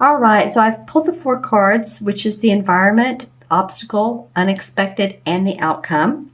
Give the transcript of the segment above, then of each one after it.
All right, so I've pulled the 4 cards, which is the environment, obstacle, unexpected, and the outcome.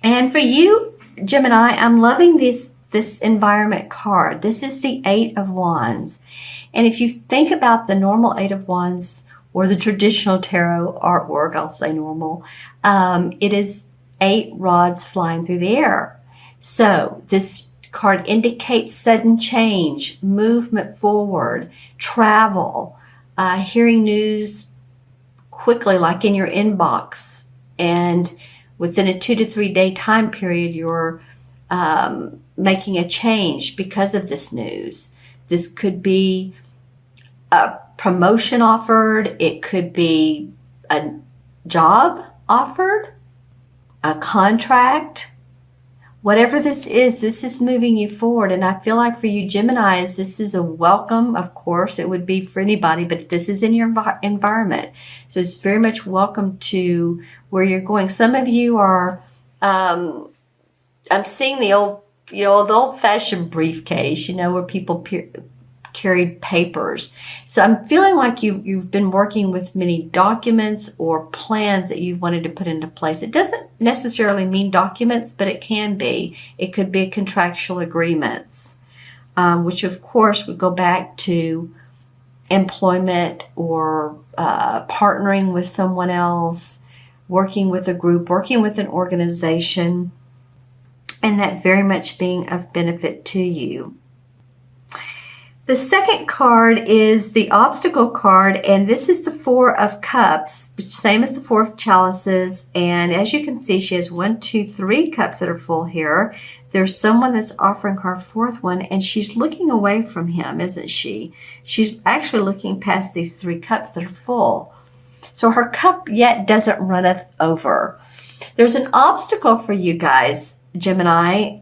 And for you, Gemini, I'm loving this environment card. This is the 8 of Wands. And if you think about the normal 8 of Wands or the traditional tarot artwork, I'll say normal, it is 8 rods flying through the air. So this card indicates sudden change, movement forward, travel, hearing news quickly, like in your inbox, and within a 2 to 3 day time period, you're making a change because of this news. This could be a promotion offered. It could be a job offered, a contract. Whatever this is moving you forward. And I feel like for you Geminis, this is a welcome. Of course, it would be for anybody, but this is in your environment. So it's very much welcome to where you're going. Some of you are, I'm seeing the old-fashioned briefcase, where people carried papers. So I'm feeling like you've been working with many documents or plans that you wanted to put into place. It doesn't necessarily mean documents, but it can be. It could be contractual agreements, which of course would go back to employment or partnering with someone else, working with a group, working with an organization, and that very much being of benefit to you. The second card is the obstacle card, and this is the 4 of Cups, which same as the 4 of Chalices. And as you can see, she has 1, 2, 3 cups that are full here. There's someone that's offering her a 4th one, and she's looking away from him, isn't she? She's actually looking past these 3 cups that are full. So her cup yet doesn't runneth over. There's an obstacle for you guys, Gemini,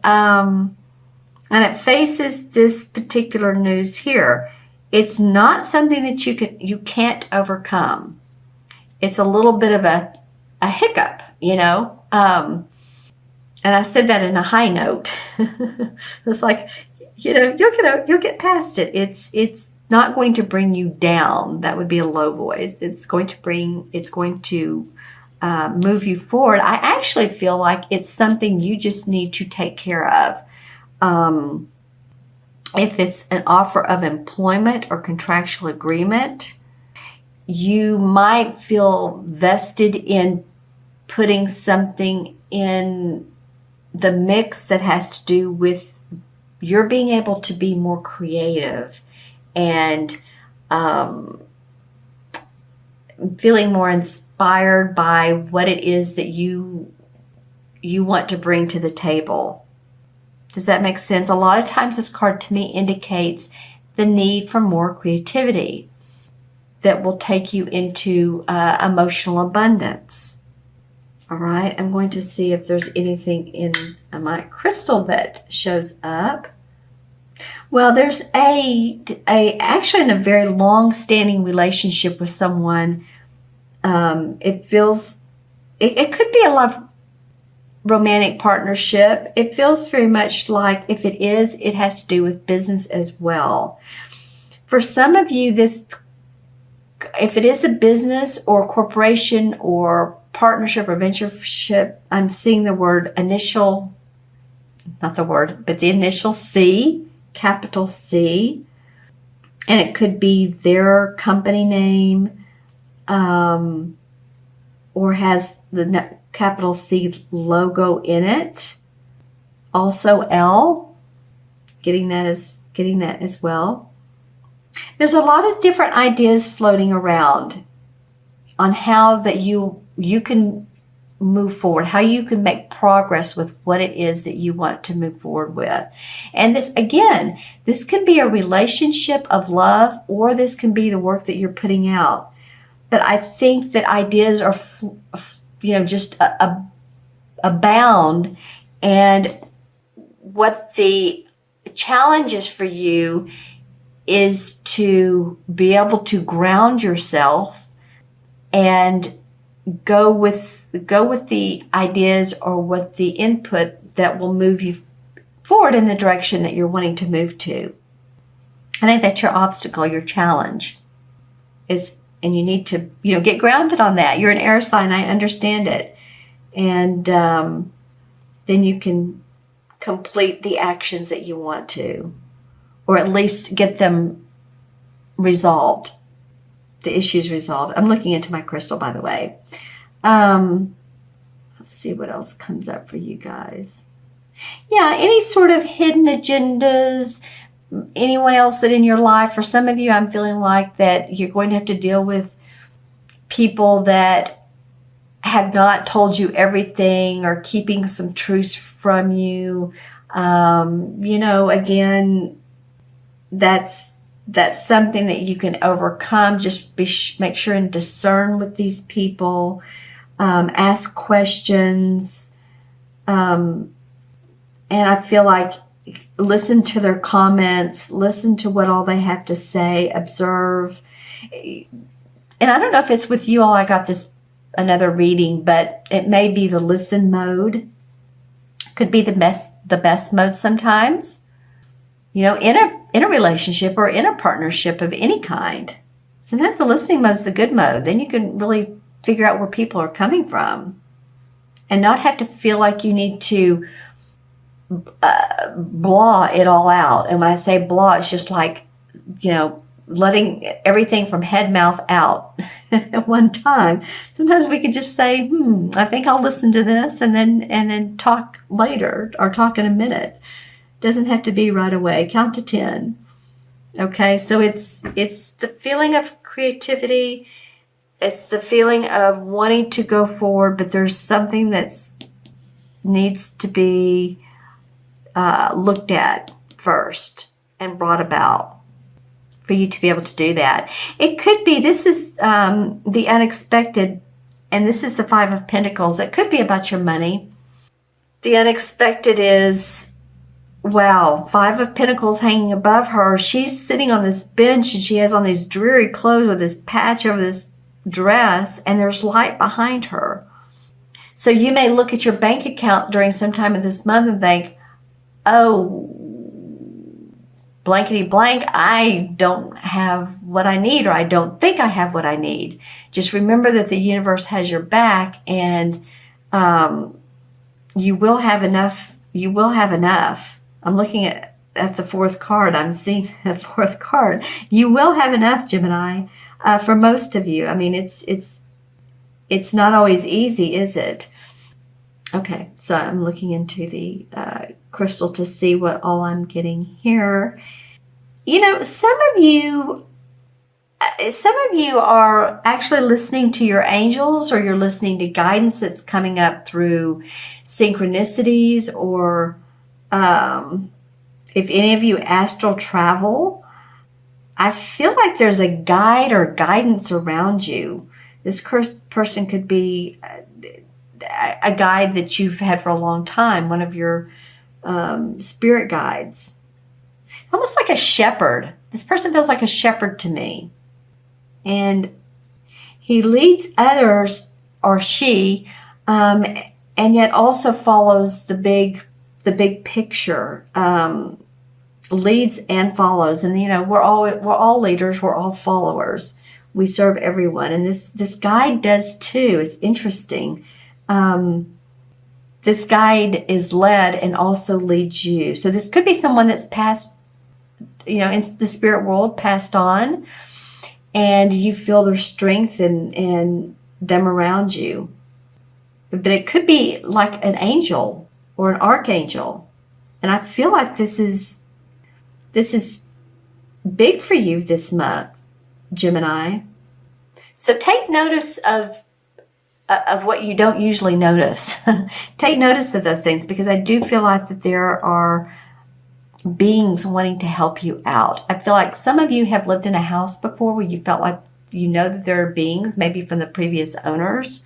and it faces this particular news here. It's not something that you can't overcome. It's a little bit of a hiccup, and I said that in a high note. It's like, you'll get past it. It's not going to bring you down. That would be a low voice. It's going to move you forward. I actually feel like it's something you just need to take care of. If it's an offer of employment or contractual agreement, you might feel vested in putting something in the mix that has to do with your being able to be more creative and feeling more inspired by what it is that you want to bring to the table. Does that make sense? A lot of times this card to me indicates the need for more creativity that will take you into emotional abundance. All right, I'm going to see if there's anything in my crystal that shows up. Well, there's actually in a very long-standing relationship with someone. It could be a love romantic partnership. It feels very much like if it is, it has to do with business as well. For some of you, if it is a business or corporation or partnership or ventureship, I'm seeing the word initial, not the word, but the initial C, capital C. And it could be their company name, or has the capital C logo in it. Also L, getting that as well. There's a lot of different ideas floating around on how that you can move forward, how you can make progress with what it is that you want to move forward with. And this can be a relationship of love, or this can be the work that you're putting out. But I think that ideas are just abound, and what the challenge is for you is to be able to ground yourself and go with the ideas or with the input that will move you forward in the direction that you're wanting to move to. I think that's your obstacle, your challenge. and you need to, get grounded on that. You're an air sign. I understand it. And then you can complete the actions that you want to, or at least get them resolved, the issues resolved. I'm looking into my crystal, by the way. Let's see what else comes up for you guys. Yeah, any sort of hidden agendas, anyone else that in your life, for some of you, I'm feeling like that you're going to have to deal with people that have not told you everything or keeping some truths from you. Again, that's something that you can overcome. Just make sure and discern with these people. Ask questions. And I feel like listen to their comments, listen to what all they have to say, observe. And I don't know if it's with you all, I got another reading, but it may be the listen mode. Could be the best mode sometimes. In a relationship or in a partnership of any kind. Sometimes the listening mode is the good mode. Then you can really figure out where people are coming from and not have to feel like you need to blah it all out. And when I say blah, it's just like, letting everything from head, mouth out at one time. Sometimes we could just say, I think I'll listen to this and then talk later or talk in a minute. Doesn't have to be right away. Count to 10. Okay, so it's the feeling of creativity. It's the feeling of wanting to go forward, but there's something that needs to be looked at first and brought about for you to be able to do that. It could be, this is the unexpected, and this is the Five of Pentacles. It could be about your money. The unexpected is, wow, Five of Pentacles hanging above her. She's sitting on this bench and she has on these dreary clothes with this patch over this dress, and there's light behind her. So you may look at your bank account during some time of this month and think, oh, blankety blank, I don't have what I need, or I don't think I have what I need. Just remember that the universe has your back, and you will have enough. You will have enough. I'm looking at the fourth card. I'm seeing the fourth card. You will have enough, Gemini, for most of you. I mean, it's not always easy, is it? Okay, so I'm looking into the crystal to see what all I'm getting here. Some of you are actually listening to your angels, or you're listening to guidance that's coming up through synchronicities, or if any of you astral travel, I feel like there's a guide or guidance around you. This person could be a guide that you've had for a long time, one of your spirit guides. Almost like a shepherd. This person feels like a shepherd to me. And he leads others, or she, and yet also follows the big picture. Leads and follows. And we're all leaders, we're all followers. We serve everyone. And this guide does too. It's interesting. This guide is led and also leads you. So this could be someone that's passed, in the spirit world, passed on, and you feel their strength and them around you. But it could be like an angel or an archangel. And I feel like this is big for you this month, Gemini. So take notice of what you don't usually notice. Take notice of those things, because I do feel like that there are beings wanting to help you out. I feel like some of you have lived in a house before where you felt like that there are beings, maybe from the previous owners.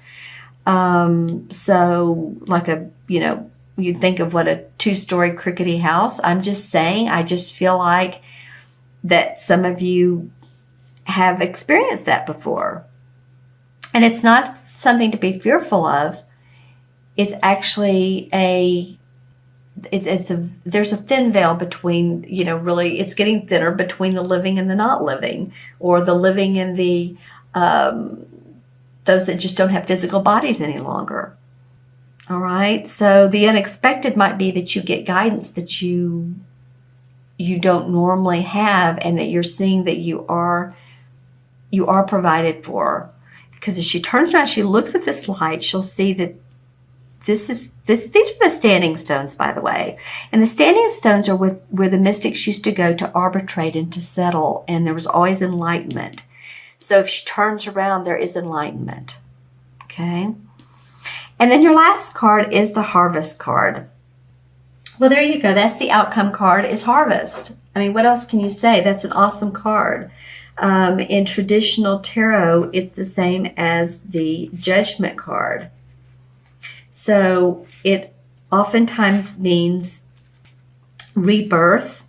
So like you think of what a 2-story crickety house. I'm just saying, I just feel like that some of you have experienced that before. And it's not something to be fearful of. It's actually a there's a thin veil between, really it's getting thinner between the living and the not living, or the living and the those that just don't have physical bodies any longer. All right, so the unexpected might be that you get guidance that you don't normally have, and that you're seeing that you are provided for. Because as she turns around, she looks at this light, she'll see that these are the standing stones, by the way. And the standing stones are where the mystics used to go to arbitrate and to settle, and there was always enlightenment. So if she turns around, there is enlightenment. Okay? And then your last card is the harvest card. Well, there you go. That's the outcome card, is harvest. I mean, what else can you say? That's an awesome card. In traditional tarot, it's the same as the judgment card. So it oftentimes means rebirth,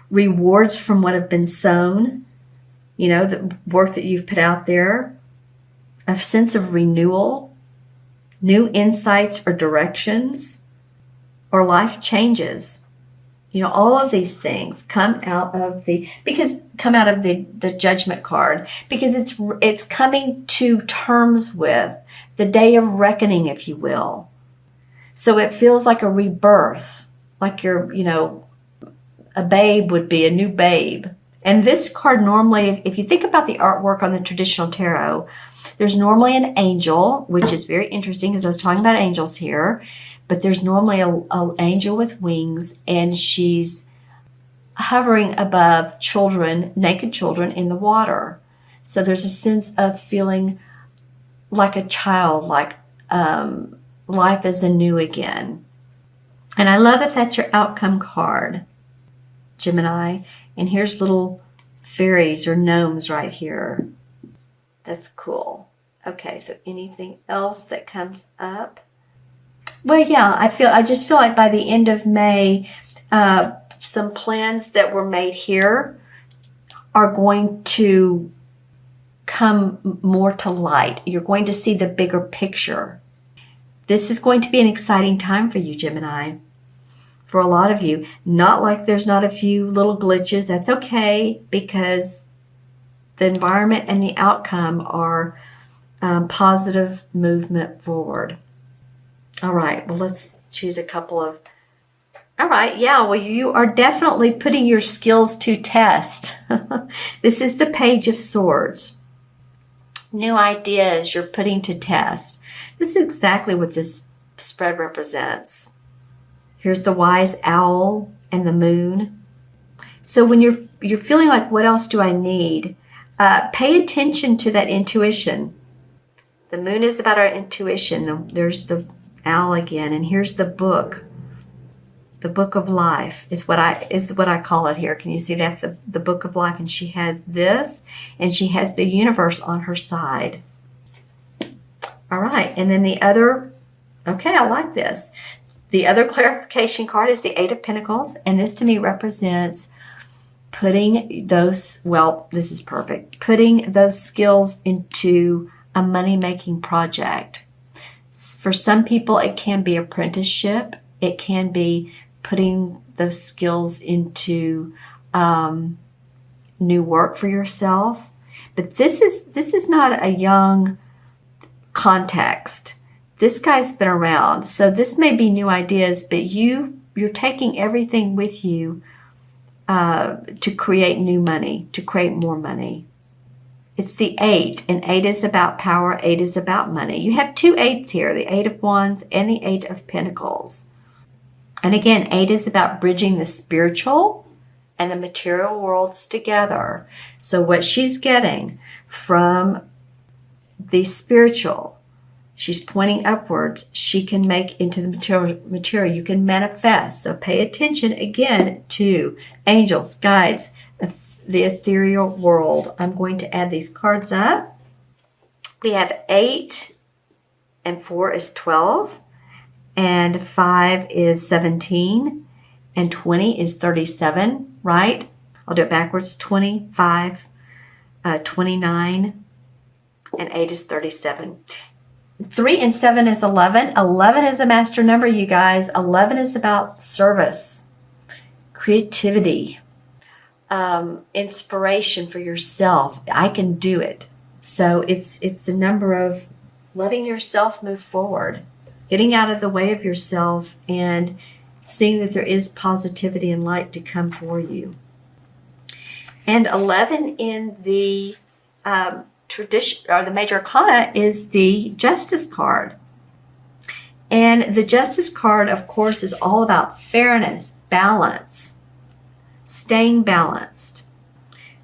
rewards from what have been sown, the work that you've put out there, a sense of renewal, new insights or directions, or life changes. All of these things come out of the judgment card, because it's coming to terms with the day of reckoning, if you will. So it feels like a rebirth, like you're, a babe would be a new babe. And this card normally, if you think about the artwork on the traditional tarot, there's normally an angel, which is very interesting because I was talking about angels here, but there's normally an angel with wings, and she's hovering above children, naked children in the water. So there's a sense of feeling like a child, like life is anew again. And I love that that's your outcome card, Gemini. And here's little fairies or gnomes right here. That's cool. Okay, so anything else that comes up? Well, yeah, I just feel like by the end of May, some plans that were made here are going to come more to light. You're going to see the bigger picture. This is going to be an exciting time for you, Gemini. For a lot of you, not like there's not a few little glitches. That's okay, because the environment and the outcome are positive movement forward. All right, well, let's choose a couple of... All right, yeah, well, you are definitely putting your skills to test. This is the Page of Swords. New ideas you're putting to test. This is exactly what this spread represents. Here's the wise owl and the moon. So when you're feeling like, what else do I need? Pay attention to that intuition. The moon is about our intuition. There's the owl again, and here's the book. The book of life is what I call it here. Can you see that's the book of life? And she has this, and she has the universe on her side. All right, and then the other, okay, I like this. The other clarification card is the Eight of Pentacles, and this to me represents putting those, well, this is perfect, putting those skills into a money-making project. For some people, it can be apprenticeship. It can be putting those skills into new work for yourself. But this is not a young context. This guy's been around, so this may be new ideas, but you're taking everything with you to create new money, to create more money. It's the 8, and 8 is about power, 8 is about money. You have two 8s here, the 8 of Wands and the 8 of Pentacles. And again, 8 is about bridging the spiritual and the material worlds together. So what she's getting from the spiritual, she's pointing upwards, she can make into the material. You can manifest. So pay attention again to angels, guides, the ethereal world. I'm going to add these cards up. We have 8 and 4 is 12, and 5 is 17, and 20 is 37, right? I'll do it backwards. 25, 29, and 8 is 37. 3 and 7 is 11. 11 is a master number, you guys. 11 is about service, creativity, inspiration for yourself. I can do it. So it's the number of letting yourself move forward, getting out of the way of yourself, and seeing that there is positivity and light to come for you. And 11 in the tradition, or the major arcana, is the Justice card. And the Justice card, of course, is all about fairness, balance, staying balanced.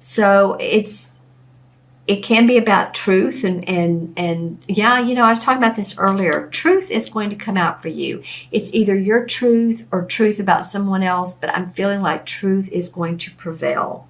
So it can be about truth and yeah, I was talking about this earlier. Truth is going to come out for you. It's either your truth or truth about someone else, but I'm feeling like truth is going to prevail.